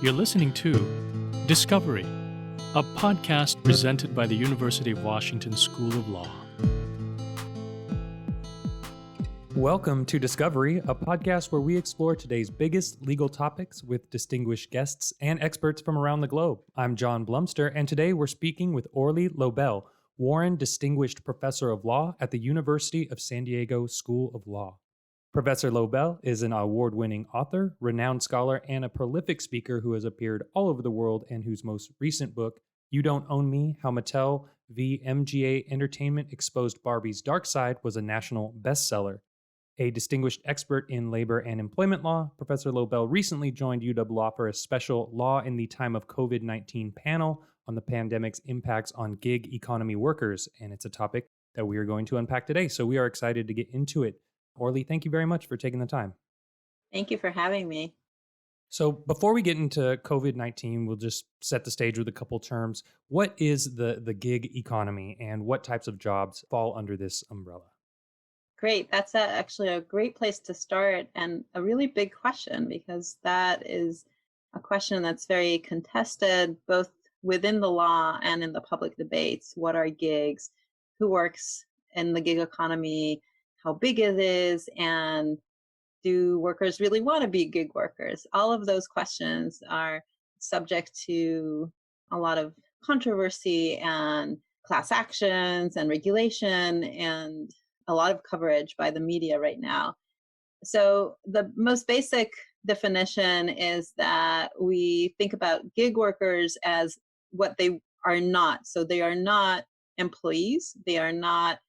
You're listening to Discovery, a podcast presented by the University of Washington School of Law. Welcome to Discovery, a podcast where we explore today's biggest legal topics with distinguished guests and experts from around the globe. I'm John Blumster, and today we're speaking with Orly Lobel, Warren Distinguished Professor of Law at the University of San Diego School of Law. Professor Lobel is an award-winning author, renowned scholar, and a prolific speaker who has appeared all over the world and whose most recent book, You Don't Own Me, How Mattel v. MGA Entertainment Exposed Barbie's Dark Side, was a national bestseller. A distinguished expert in labor and employment law, Professor Lobel recently joined UW Law for a special Law in the Time of COVID-19 panel on the pandemic's impacts on gig economy workers, and it's a topic that we are going to unpack today, so we are excited to get into it. Orly, thank you very much for taking the time. Thank you for having me. So before we get into COVID-19, we'll just set the stage with a couple terms. What is the gig economy and what types of jobs fall under this umbrella? Great. That's actually a great place to start and a really big question, because that is a question that's very contested both within the law and in the public debates. What are gigs? Who works in the gig economy? How big it is, and do workers really want to be gig workers? All of those questions are subject to a lot of controversy and class actions and regulation and a lot of coverage by the media right now. So the most basic definition is that we think about gig workers as what they are not. So they are not employees. They are not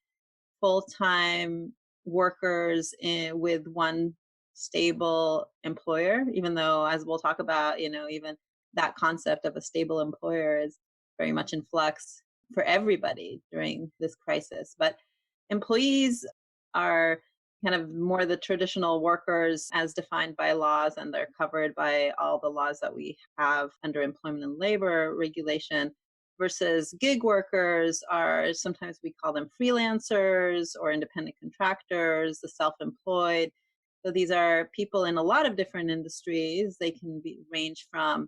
full-time workers with one stable employer, even though, as we'll talk about, even that concept of a stable employer is very much in flux for everybody during this crisis. But employees are kind of more the traditional workers as defined by laws, and they're covered by all the laws that we have under employment and labor regulation. Versus gig workers are, sometimes we call them freelancers or independent contractors, the self-employed. So these are people in a lot of different industries. They can range from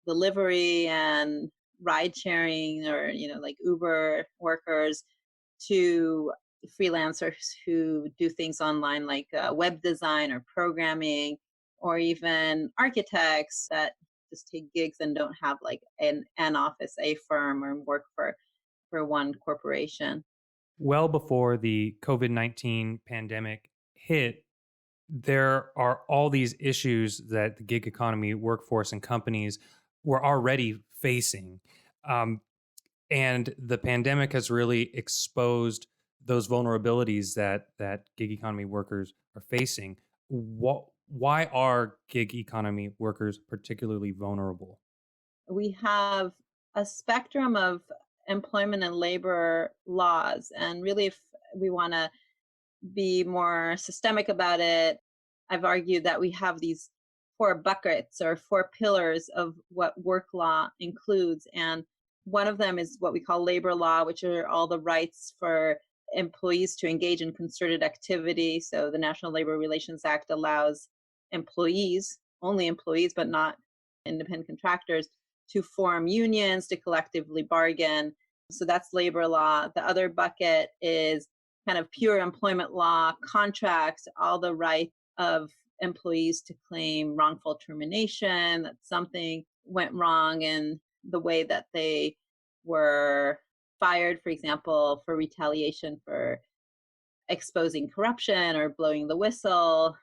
delivery and ride sharing, or like Uber workers, to freelancers who do things online like web design or programming, or even architects that just take gigs and don't have like an office, a firm, or work for one corporation. Well before the COVID-19 pandemic hit, there are all these issues that the gig economy workforce and companies were already facing. And the pandemic has really exposed those vulnerabilities that gig economy workers are facing. Why are gig economy workers particularly vulnerable? We have a spectrum of employment and labor laws, and really, if we want to be more systemic about it, I've argued that we have these 4 buckets or 4 pillars of what work law includes. And one of them is what we call labor law, which are all the rights for employees to engage in concerted activity. So the National Labor Relations Act allows employees, only employees, but not independent contractors, to form unions, to collectively bargain. So that's labor law. The other bucket is kind of pure employment law, contracts, all the rights of employees to claim wrongful termination, that something went wrong in the way that they were fired, for example, for retaliation for exposing corruption or blowing the whistle,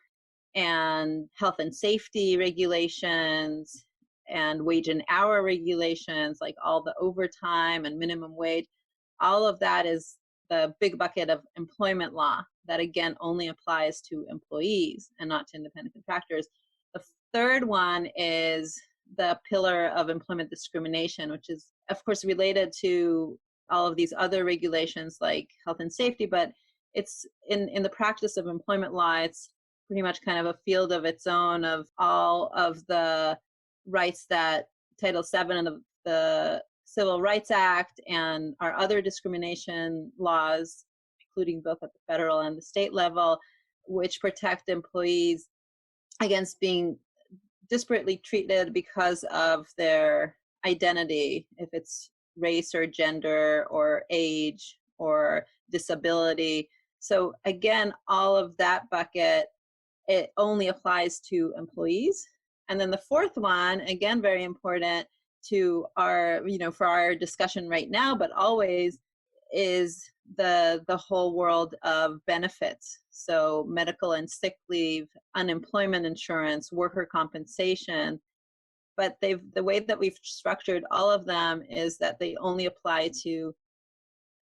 and health and safety regulations and wage and hour regulations, like all the overtime and minimum wage. All of that is the big bucket of employment law that, again, only applies to employees and not to independent contractors. The third one is the pillar of employment discrimination, which is, of course, related to all of these other regulations like health and safety, but it's in the practice of employment law, it's pretty much kind of a field of its own, of all of the rights that Title VII of the Civil Rights Act and our other discrimination laws, including both at the federal and the state level, which protect employees against being disparately treated because of their identity, if it's race or gender or age or disability. So again, all of that bucket, it only applies to employees. And then the fourth one, again, very important to our, for our discussion right now, but always, is the whole world of benefits. So medical and sick leave, unemployment insurance, worker compensation. But the way that we've structured all of them is that they only apply to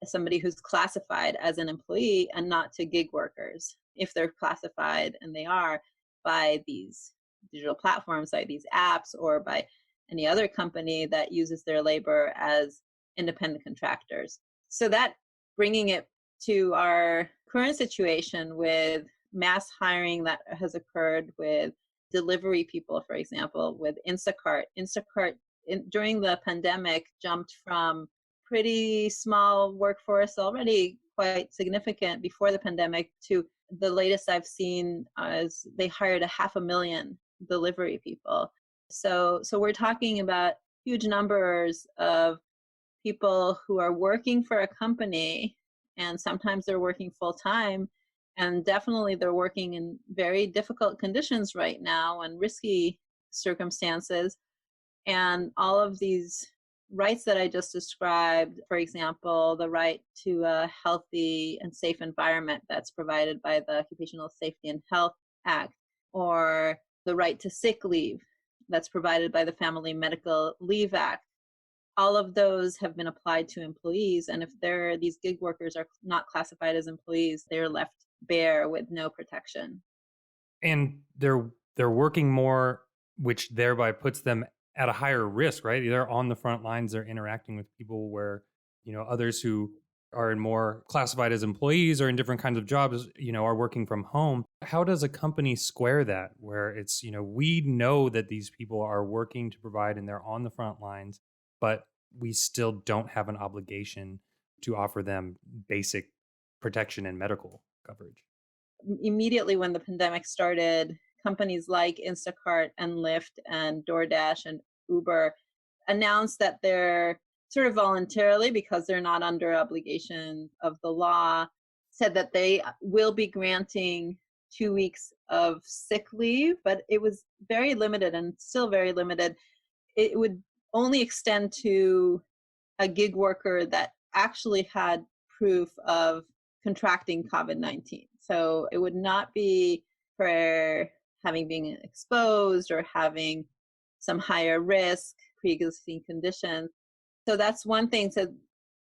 somebody who's classified as an employee and not to gig workers, if they're classified, and they are, by these digital platforms, by these apps, or by any other company that uses their labor as independent contractors. So that, bringing it to our current situation with mass hiring that has occurred with delivery people, for example, with Instacart. During the pandemic, jumped from pretty small workforce, already quite significant before the pandemic, to the latest I've seen is they hired 500,000 delivery people. So we're talking about huge numbers of people who are working for a company, and sometimes they're working full time, and definitely they're working in very difficult conditions right now and risky circumstances. And all of these rights that I just described, for example, the right to a healthy and safe environment that's provided by the Occupational Safety and Health Act, or the right to sick leave that's provided by the Family Medical Leave Act, all of those have been applied to employees. And if these gig workers are not classified as employees, they're left bare with no protection. And they're working more, which thereby puts them at a higher risk, right? They're on the front lines, they're interacting with people where, others who are more classified as employees or in different kinds of jobs, are working from home. How does a company square that, where it's, we know that these people are working to provide and they're on the front lines, but we still don't have an obligation to offer them basic protection and medical coverage? Immediately when the pandemic started, companies like Instacart and Lyft and DoorDash and Uber announced that they're sort of voluntarily, because they're not under obligation of the law, said that they will be granting 2 weeks of sick leave, but it was very limited and still very limited. It would only extend to a gig worker that actually had proof of contracting COVID-19. So it would not be for having been exposed or having some higher risk, pre-existing conditions. So that's one thing. So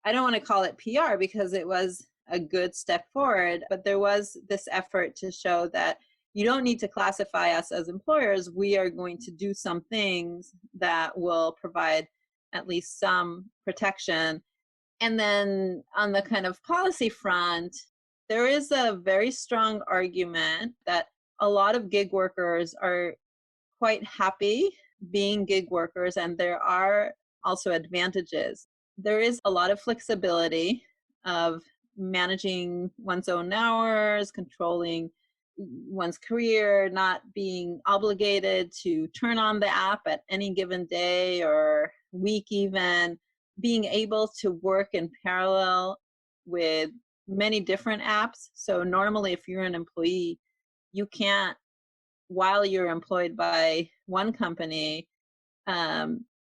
I don't want to call it PR because it was a good step forward, but there was this effort to show that you don't need to classify us as employers. We are going to do some things that will provide at least some protection. And then on the kind of policy front, there is a very strong argument that a lot of gig workers are quite happy being gig workers, and there are also advantages. There is a lot of flexibility of managing one's own hours, controlling one's career, not being obligated to turn on the app at any given day or week even, being able to work in parallel with many different apps. So normally if you're an employee, you can't, while you're employed by one company,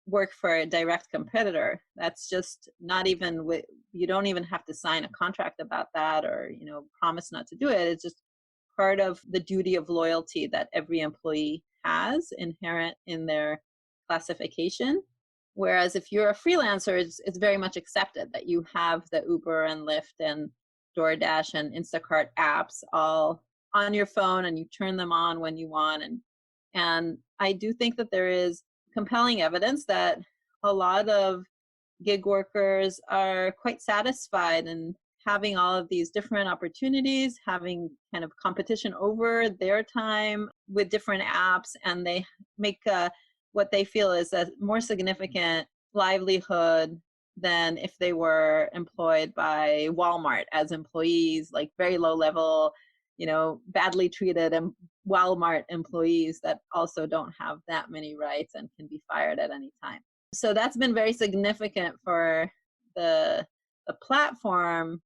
work for a direct competitor. That's just not even, you don't even have to sign a contract about that or, promise not to do it. It's just part of the duty of loyalty that every employee has inherent in their classification. Whereas if you're a freelancer, it's very much accepted that you have the Uber and Lyft and DoorDash and Instacart apps all on your phone and you turn them on when you want. And I do think that there is compelling evidence that a lot of gig workers are quite satisfied in having all of these different opportunities, having kind of competition over their time with different apps, and they make what they feel is a more significant livelihood than if they were employed by Walmart as employees, like very low level, badly treated Walmart employees that also don't have that many rights and can be fired at any time. So that's been very significant for the platform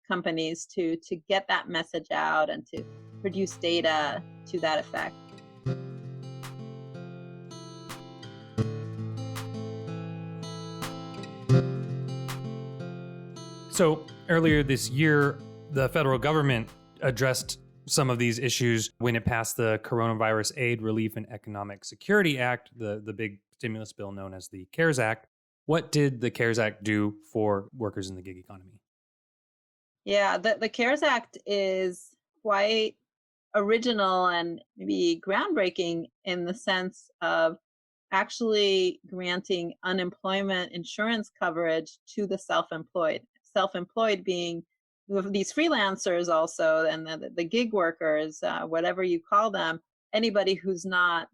companies to get that message out and to produce data to that effect. So earlier this year, the federal government addressed some of these issues when it passed the Coronavirus Aid, Relief, and Economic Security Act, the big stimulus bill known as the CARES Act. What did the CARES Act do for workers in the gig economy? Yeah, the CARES Act is quite original and maybe groundbreaking in the sense of actually granting unemployment insurance coverage to the self-employed. Self-employed being these freelancers also, and the gig workers, whatever you call them, anybody who's not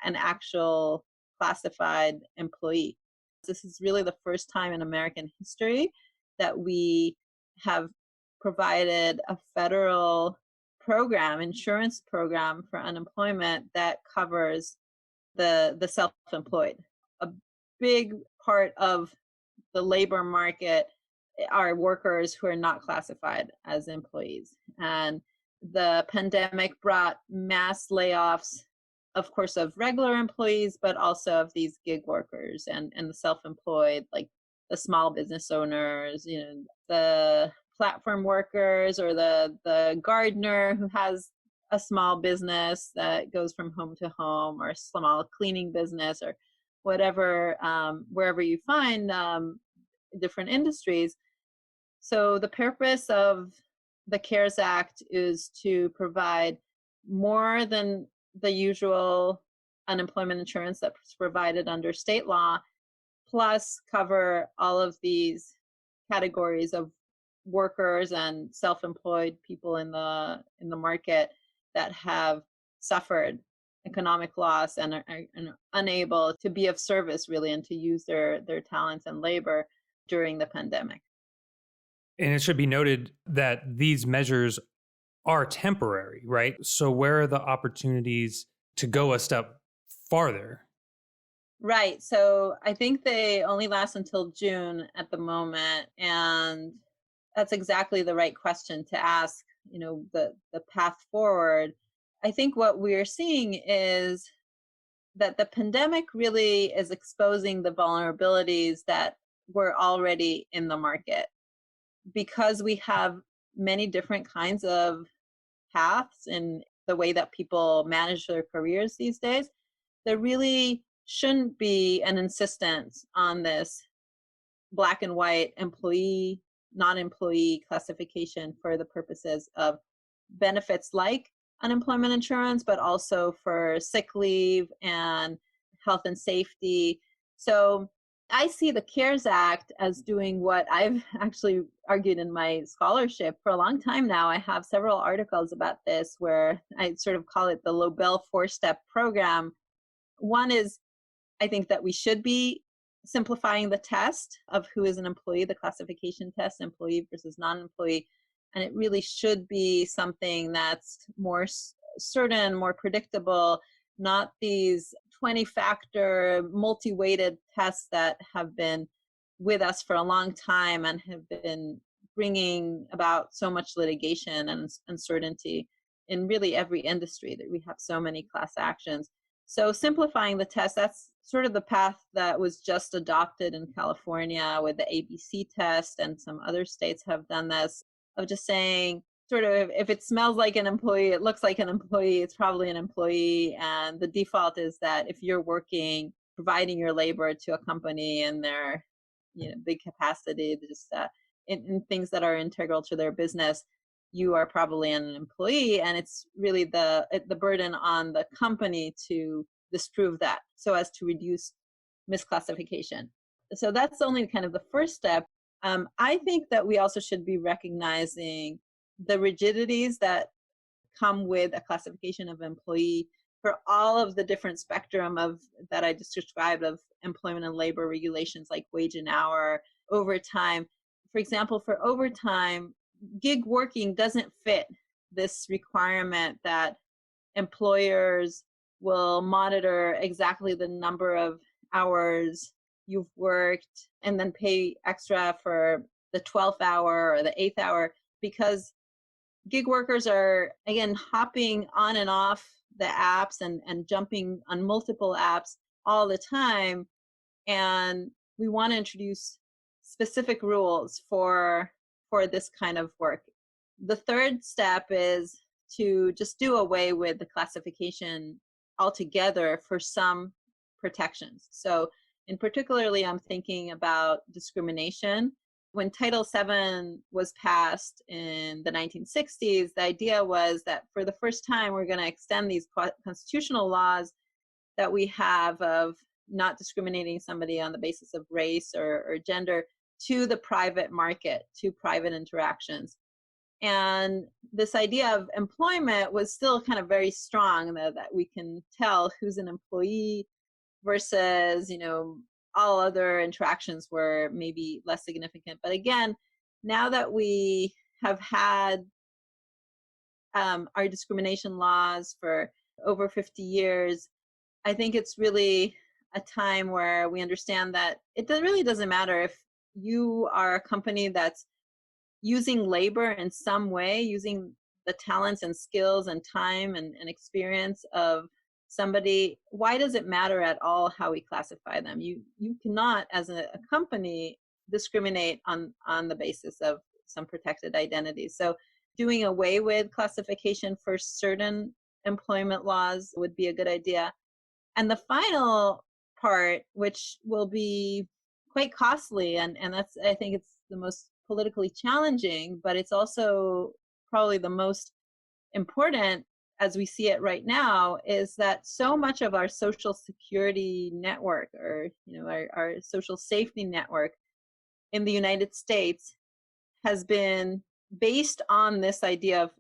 an actual classified employee. This is really the first time in American history that we have provided a federal program, insurance program for unemployment that covers the self-employed. A big part of the labor market are workers who are not classified as employees. And the pandemic brought mass layoffs, of course, of regular employees, but also of these gig workers and the self-employed, like the small business owners, the platform workers or the gardener who has a small business that goes from home to home, or a small cleaning business, or whatever, wherever you find different industries. So the purpose of the CARES Act is to provide more than the usual unemployment insurance that's provided under state law, plus cover all of these categories of workers and self-employed people in the market that have suffered economic loss and are unable to be of service really and to use their talents and labor during the pandemic. And it should be noted that these measures are temporary, right? So where are the opportunities to go a step farther? Right. So I think they only last until June at the moment. And that's exactly the right question to ask, the path forward. I think what we're seeing is that the pandemic really is exposing the vulnerabilities that were already in the market. Because we have many different kinds of paths in the way that people manage their careers these days, there really shouldn't be an insistence on this black and white employee, non-employee classification for the purposes of benefits like unemployment insurance, but also for sick leave and health and safety. So I see the CARES Act as doing what I've actually argued in my scholarship for a long time now. I have several articles about this where I sort of call it the Lobel four-step program. One is, I think that we should be simplifying the test of who is an employee, the classification test, employee versus non-employee. And it really should be something that's more certain, more predictable, not these 20-factor multi-weighted tests that have been with us for a long time and have been bringing about so much litigation and uncertainty in really every industry that we have so many class actions. So simplifying the test, that's sort of the path that was just adopted in California with the ABC test, and some other states have done this, of just saying, sort of, if it smells like an employee, it looks like an employee, it's probably an employee. And the default is that if you're working, providing your labor to a company in their big capacity, just in things that are integral to their business, you are probably an employee. And it's really the burden on the company to disprove that so as to reduce misclassification. So that's only kind of the first step. I think that we also should be recognizing the rigidities that come with a classification of employee for all of the different spectrum of that I just described of employment and labor regulations like wage and hour, overtime. For example, for overtime, gig working doesn't fit this requirement that employers will monitor exactly the number of hours you've worked and then pay extra for the 12th hour or the 8th hour, because gig workers are, again, hopping on and off the apps and jumping on multiple apps all the time. And we want to introduce specific rules for this kind of work. The third step is to just do away with the classification altogether for some protections. So in particularly, I'm thinking about discrimination. When Title VII was passed in the 1960s, the idea was that for the first time, we're going to extend these constitutional laws that we have of not discriminating somebody on the basis of race or gender to the private market, to private interactions. And this idea of employment was still kind of very strong, that we can tell who's an employee versus, all other interactions were maybe less significant. But again, now that we have had our discrimination laws for over 50 years, I think it's really a time where we understand that it really doesn't matter if you are a company that's using labor in some way, using the talents and skills and time and experience of somebody. Why does it matter at all how we classify them? You cannot, as a company, discriminate on the basis of some protected identity. So doing away with classification for certain employment laws would be a good idea. And the final part, which will be quite costly, and that's, I think it's the most politically challenging, but it's also probably the most important as we see it right now, is that so much of our social security network, or our social safety network in the United States has been based on this idea of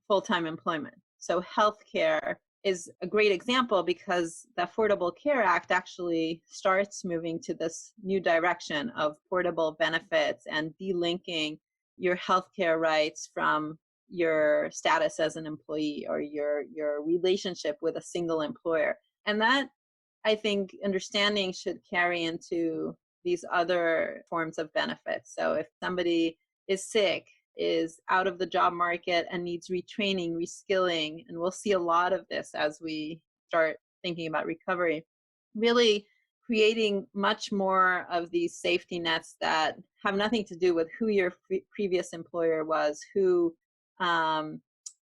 full-time employment. So healthcare is a great example, because the Affordable Care Act actually starts moving to this new direction of portable benefits and delinking your healthcare rights from your status as an employee or your relationship with a single employer. And that, I think, understanding should carry into these other forms of benefits. So if somebody is sick, is out of the job market and needs retraining, reskilling, and we'll see a lot of this as we start thinking about recovery, really creating much more of these safety nets that have nothing to do with who your previous employer was, who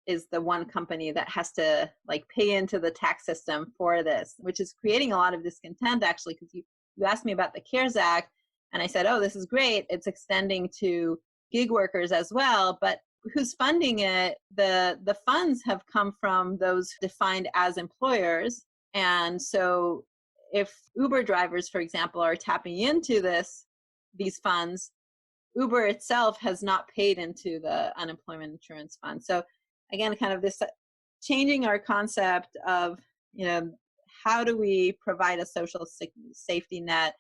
is the one company that has to pay into the tax system for this, which is creating a lot of discontent, actually, because you asked me about the CARES Act, and I said, oh, this is great. It's extending to gig workers as well, but who's funding it? The funds have come from those defined as employers. And so if Uber drivers, for example, are tapping into these funds, Uber itself has not paid into the unemployment insurance fund. So again, kind of this changing our concept of, how do we provide a social safety net,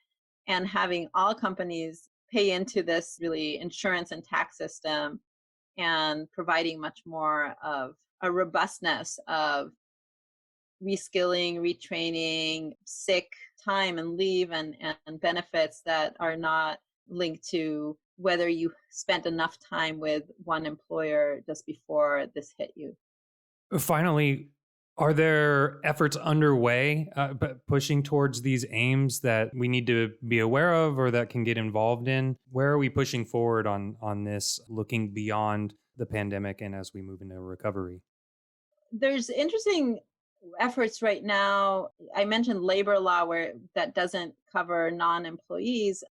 and having all companies pay into this really insurance and tax system, and providing much more of a robustness of reskilling, retraining, sick time and leave, and benefits that are not linked to whether you spent enough time with one employer just before this hit you. Finally, are there efforts underway pushing towards these aims that we need to be aware of or that can get involved in? Where are we pushing forward on this, looking beyond the pandemic and as we move into recovery? There's interesting efforts right now. I mentioned labor law, where that doesn't cover non-employees.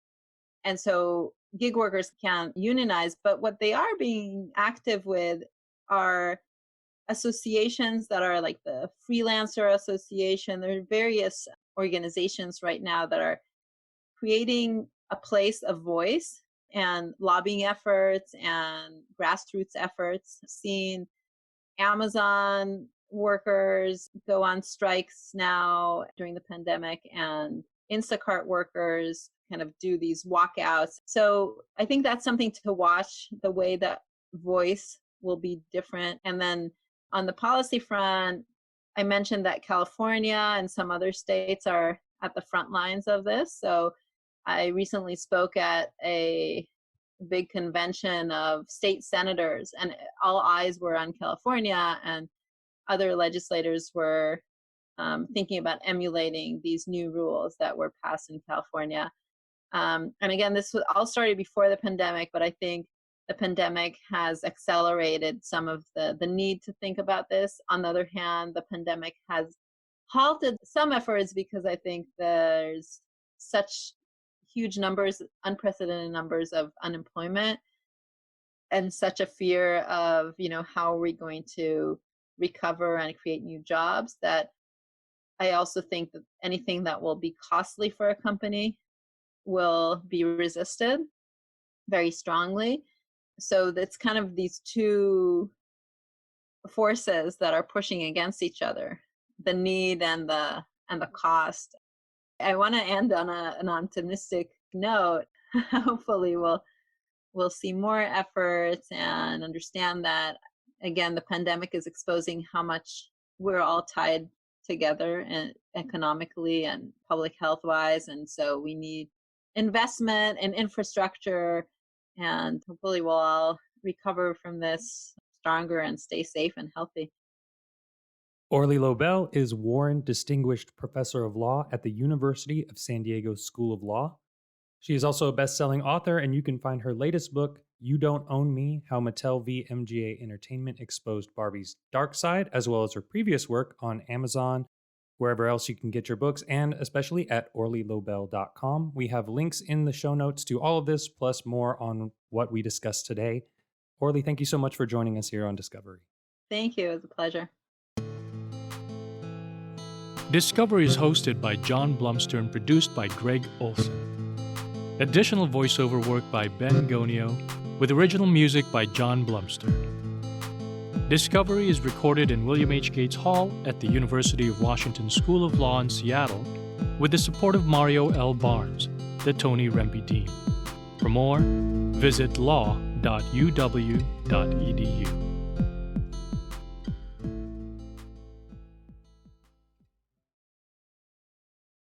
And so gig workers can't unionize, but what they are being active with are associations that are like the Freelancer Association. There are various organizations right now that are creating a place of voice and lobbying efforts and grassroots efforts. Seeing Amazon workers go on strikes now during the pandemic, and Instacart workers kind of do these walkouts. So I think that's something to watch, the way that voice will be different. And then on the policy front, I mentioned that California and some other states are at the front lines of this. So I recently spoke at a big convention of state senators, and all eyes were on California, and other legislators were thinking about emulating these new rules that were passed in California. And again, this was all started before the pandemic, but I think the pandemic has accelerated some of the need to think about this. On the other hand, the pandemic has halted some efforts because I think there's such huge numbers, unprecedented numbers of unemployment, and such a fear of, how are we going to recover and create new jobs, that I also think that anything that will be costly for a company will be resisted very strongly. So it's kind of these two forces that are pushing against each other, the need and the cost. I want to end on an optimistic note. Hopefully we'll see more efforts and understand that, again, the pandemic is exposing how much we're all tied together and economically and public health wise. And so we need investment in infrastructure, and hopefully we'll all recover from this stronger and stay safe and healthy. Orly Lobel is Warren Distinguished Professor of Law at the University of San Diego School of Law. She is also a best-selling author, and you can find her latest book, You Don't Own Me, How Mattel v. MGA Entertainment Exposed Barbie's Dark Side, as well as her previous work on Amazon, wherever else you can get your books, and especially at orlylobel.com. We have links in the show notes to all of this, plus more on what we discussed today. Orly, thank you so much for joining us here on Discovery. Thank you. It was a pleasure. Discovery is hosted by John Blumster and produced by Greg Olson. Additional voiceover work by Ben Gonio, with original music by John Blumster. Discovery is recorded in William H. Gates Hall at the University of Washington School of Law in Seattle, with the support of Mario L. Barnes, the Tony Rempe team. For more, visit law.uw.edu.